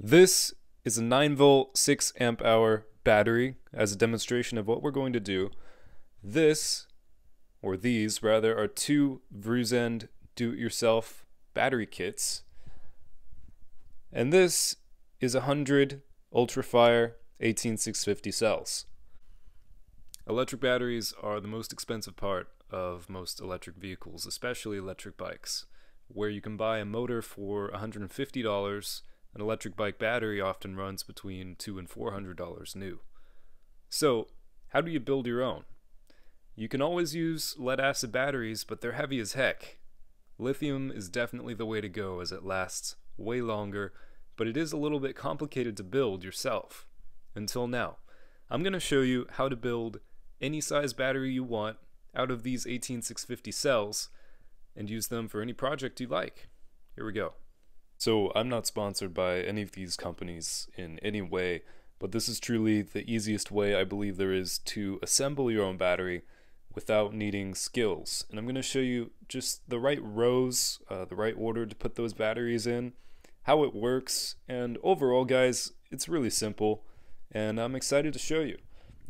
This is a 9 volt 6 amp hour battery as a demonstration of what we're going to do. This, or these rather, are two Verizon do-it-yourself battery kits. And this is 100 UltraFire 18650 cells. Electric batteries are the most expensive part of most electric vehicles, especially electric bikes, where you can buy a motor for $150. An electric bike battery often runs between $200 and $400 new. So, how do you build your own? You can always use lead-acid batteries, but they're heavy as heck. Lithium is definitely the way to go as it lasts way longer, but it is a little bit complicated to build yourself. Until now, I'm going to show you how to build any size battery you want out of these 18650 cells and use them for any project you like. Here we go. So I'm not sponsored by any of these companies in any way, but this is truly the easiest way I believe there is to assemble your own battery without needing skills. And I'm going to show you just the right rows, the right order to put those batteries in, how it works, and overall guys, it's really simple and I'm excited to show you.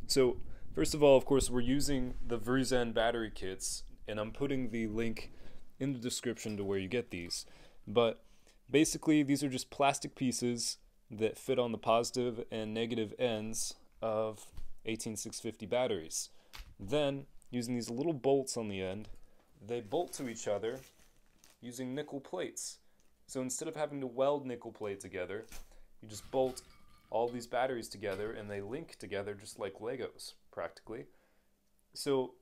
So first of all, of course, we're using the Verizon battery kits, and I'm putting the link in the description to where you get these. But basically, these are just plastic pieces that fit on the positive and negative ends of 18650 batteries. Then, using these little bolts on the end, they bolt to each other using nickel plates. So instead of having to weld nickel plate together, you just bolt all these batteries together and they link together just like Legos, practically. So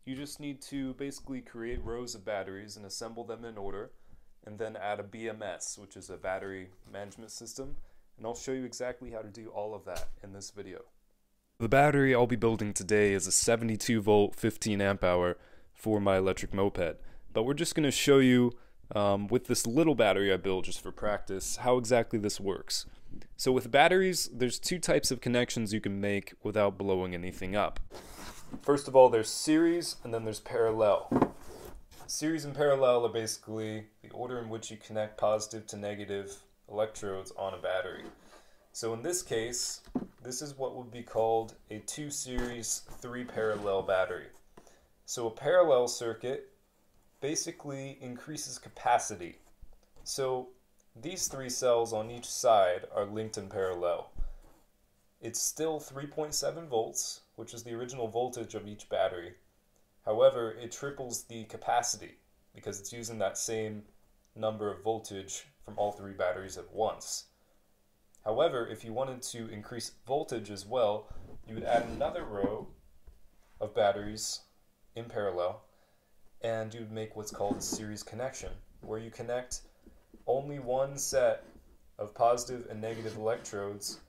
you just need to basically create rows of batteries and assemble them in order, and then add a BMS, which is a battery management system, and I'll show you exactly how to do all of that in this video. The battery I'll be building today is a 72 volt 15 amp hour for my electric moped, but we're just going to show you with this little battery I built just for practice how exactly this works. So with batteries, there's two types of connections you can make without blowing anything up. First of all, there's series and then there's parallel. Series and parallel are basically the order in which you connect positive to negative electrodes on a battery. So in this case, this is what would be called a 2 series 3 parallel battery. So a parallel circuit basically increases capacity. So these 3 cells on each side are linked in parallel. It's still 3.7 volts, which is the original voltage of each battery. However, it triples the capacity because it's using that same number of voltage from all 3 batteries at once. However, if you wanted to increase voltage as well, you would add another row of batteries in parallel, and you would make what's called a series connection, where you connect only one set of positive and negative electrodes,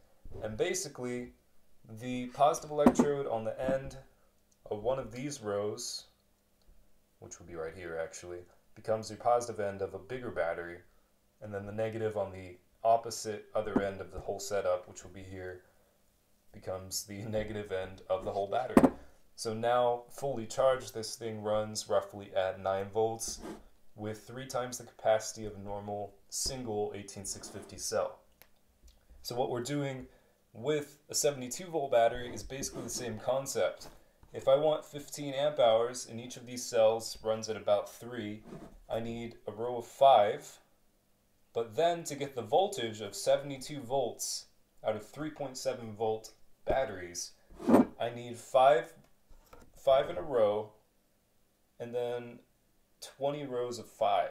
and basically the positive electrode on the end of one of these rows, which would be right here actually, becomes the positive end of a bigger battery, and then the negative on the opposite other end of the whole setup, which will be here, becomes the negative end of the whole battery. So now, fully charged, this thing runs roughly at 9 volts with 3 times the capacity of a normal single 18650 cell. So what we're doing with a 72 volt battery is basically the same concept. If I want 15 amp hours and each of these cells runs at about 3, I need a row of 5. But then to get the voltage of 72 volts out of 3.7 volt batteries, I need 5 in a row and then 20 rows of 5.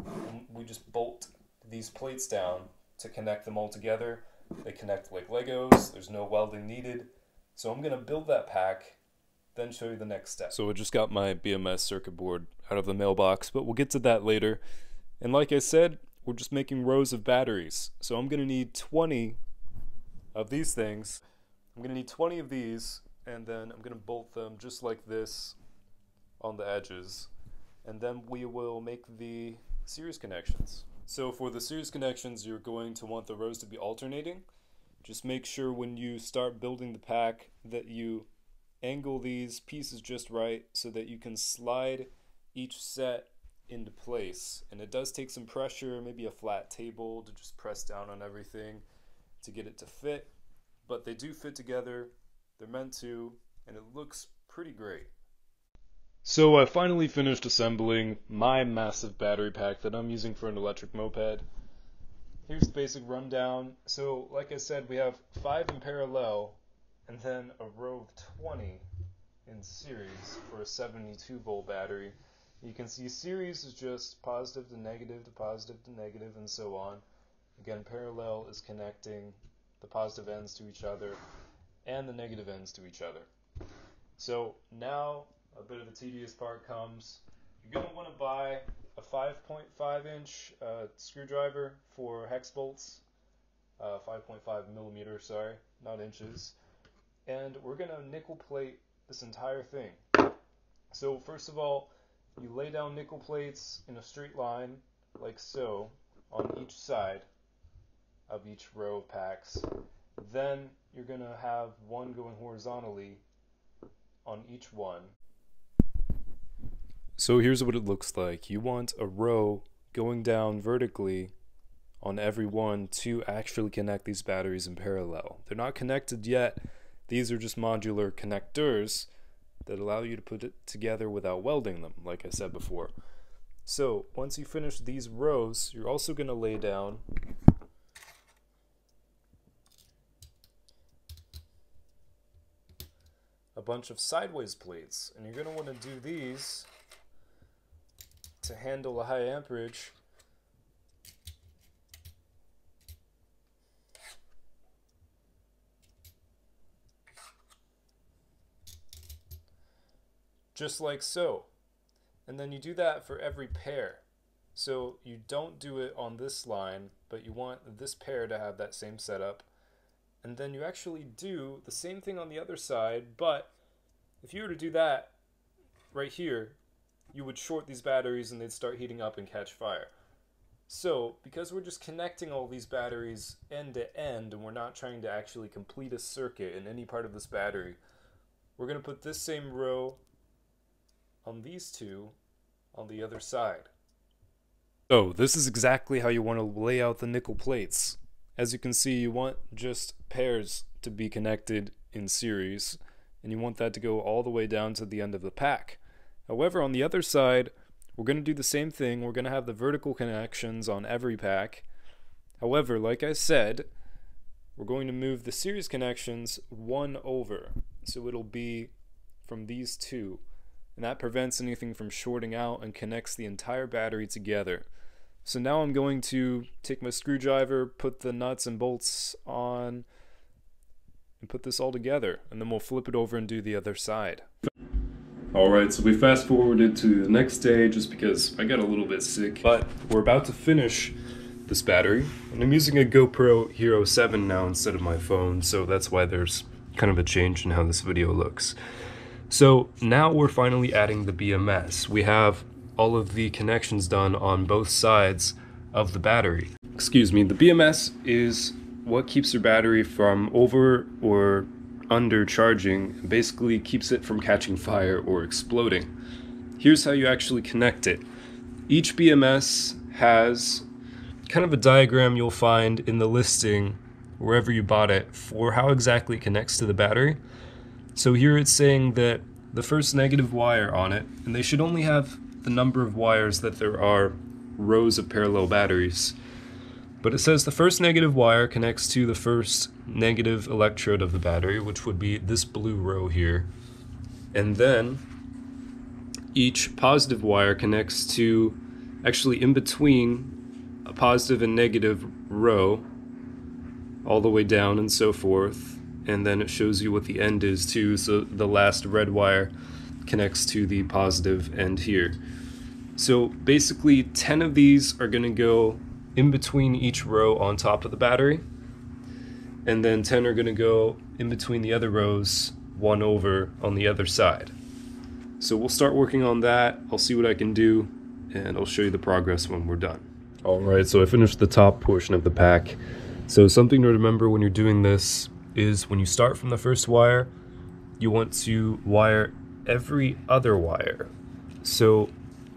And we just bolt these plates down to connect them all together. They connect like Legos, there's no welding needed. So I'm going to build that pack, then show you the next step. So I just got my BMS circuit board out of the mailbox, but we'll get to that later. And like I said, we're just making rows of batteries. So I'm going to need 20 of these things. I'm going to need 20 of these, and then I'm going to bolt them just like this on the edges. And then we will make the series connections. So for the series connections, you're going to want the rows to be alternating. Just make sure when you start building the pack that you angle these pieces just right so that you can slide each set into place. And it does take some pressure, maybe a flat table to just press down on everything to get it to fit. But they do fit together, they're meant to, and it looks pretty great. So I finally finished assembling my massive battery pack that I'm using for an electric moped. Here's the basic rundown. So like I said, we have 5 in parallel and then a row of 20 in series for a 72 volt battery. You can see series is just positive to negative to positive to negative and so on. Again, parallel is connecting the positive ends to each other and the negative ends to each other. So now a bit of the tedious part comes. You're going to want to buy a 5.5 inch screwdriver for hex bolts, 5.5 millimeters, sorry, not inches. And we're going to nickel plate this entire thing. So first of all, you lay down nickel plates in a straight line, like so, on each side of each row of packs. Then you're going to have one going horizontally on each one. So here's what it looks like. You want a row going down vertically on every one to actually connect these batteries in parallel. They're not connected yet. These are just modular connectors that allow you to put it together without welding them, like I said before. So once you finish these rows, you're also going to lay down a bunch of sideways plates, and you're going to want to do these to handle a high amperage. Just like so. And then you do that for every pair. So you don't do it on this line, but you want this pair to have that same setup. And then you actually do the same thing on the other side, but if you were to do that right here, you would short these batteries and they'd start heating up and catch fire. So, because we're just connecting all these batteries end to end and we're not trying to actually complete a circuit in any part of this battery, we're going to put this same row on these two on the other side. So, this is exactly how you want to lay out the nickel plates. As you can see, you want just pairs to be connected in series, and you want that to go all the way down to the end of the pack. However, on the other side, we're going to do the same thing. We're going to have the vertical connections on every pack. However, like I said, we're going to move the series connections one over. So it'll be from these two. And that prevents anything from shorting out and connects the entire battery together. So now I'm going to take my screwdriver, put the nuts and bolts on, and put this all together. And then we'll flip it over and do the other side. Alright, so we fast forwarded to the next day just because I got a little bit sick. But we're about to finish this battery. And I'm using a GoPro Hero 7 now instead of my phone, so that's why there's kind of a change in how this video looks. So now we're finally adding the BMS. We have all of the connections done on both sides of the battery. Excuse me, the BMS is what keeps your battery from over or under charging, basically keeps it from catching fire or exploding. Here's how you actually connect it. Each BMS has kind of a diagram you'll find in the listing wherever you bought it for how exactly it connects to the battery. So here it's saying that the first negative wire on it, and they should only have the number of wires that there are rows of parallel batteries. But it says the first negative wire connects to the first negative electrode of the battery, which would be this blue row here. And then each positive wire connects to, actually in between a positive and negative row, all the way down and so forth. And then it shows you what the end is too, so the last red wire connects to the positive end here. So basically 10 of these are going to go in between each row on top of the battery, and then 10 are going to go in between the other rows, one over on the other side. So we'll start working on that. I'll see what I can do, and I'll show you the progress when we're done. Alright, so I finished the top portion of the pack. So something to remember when you're doing this is when you start from the first wire, you want to wire every other wire. So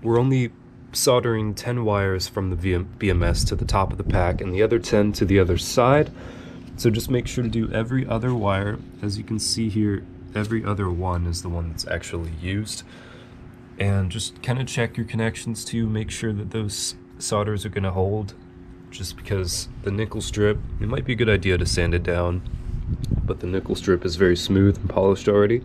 we're only soldering 10 wires from the BMS to the top of the pack and the other 10 to the other side. So just make sure to do every other wire. As you can see here, every other one is the one that's actually used. And just kind of check your connections to make sure that those solders are going to hold, just because the nickel strip, it might be a good idea to sand it down, but the nickel strip is very smooth and polished already.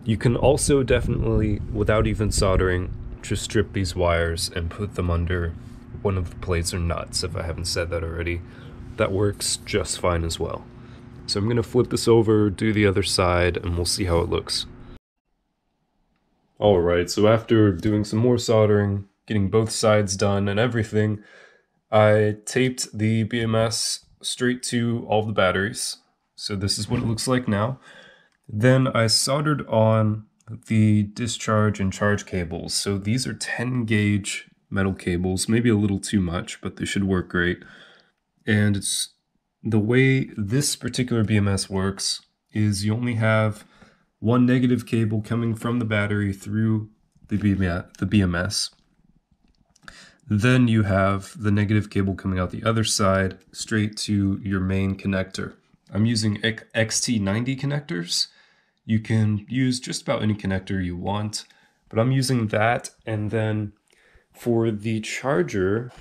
You can also definitely, without even soldering, just strip these wires and put them under one of the plates or nuts, if I haven't said that already. That works just fine as well. So I'm going to flip this over, do the other side, and we'll see how it looks. Alright, so after doing some more soldering, getting both sides done and everything, I taped the BMS straight to all the batteries. So this is what it looks like now. Then I soldered on the discharge and charge cables. So these are 10 gauge metal cables, maybe a little too much, but they should work great. And it's the way this particular BMS works is you only have one negative cable coming from the battery through the BMS. Then you have the negative cable coming out the other side straight to your main connector. I'm using XT90 connectors. You can use just about any connector you want, but I'm using that. And then for the charger,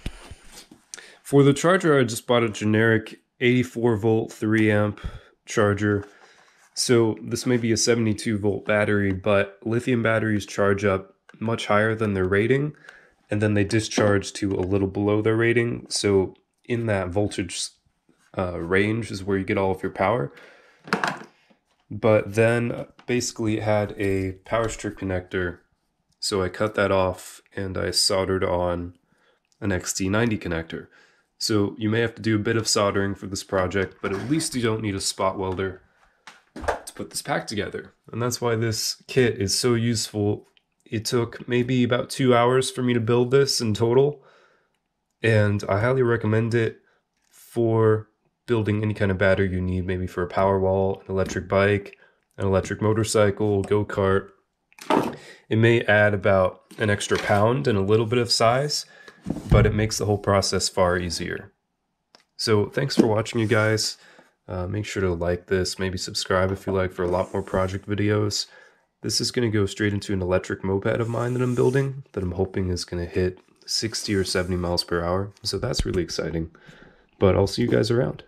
I just bought a generic 84 volt 3 amp charger. So this may be a 72 volt battery, but lithium batteries charge up much higher than their rating, and then they discharge to a little below their rating. So in that voltage range is where you get all of your power. But then basically it had a power strip connector, so I cut that off and I soldered on an XT90 connector. So you may have to do a bit of soldering for this project, but at least you don't need a spot welder to put this pack together. And that's why this kit is so useful. It took maybe about 2 hours for me to build this in total, and I highly recommend it for building any kind of battery you need, maybe for a power wall, an electric bike, an electric motorcycle, go-kart. It may add about an extra pound and a little bit of size, but it makes the whole process far easier. So thanks for watching, you guys. Make sure to like this, maybe subscribe if you like, for a lot more project videos. This is going to go straight into an electric moped of mine that I'm building, that I'm hoping is going to hit 60 or 70 miles per hour. So that's really exciting. But I'll see you guys around.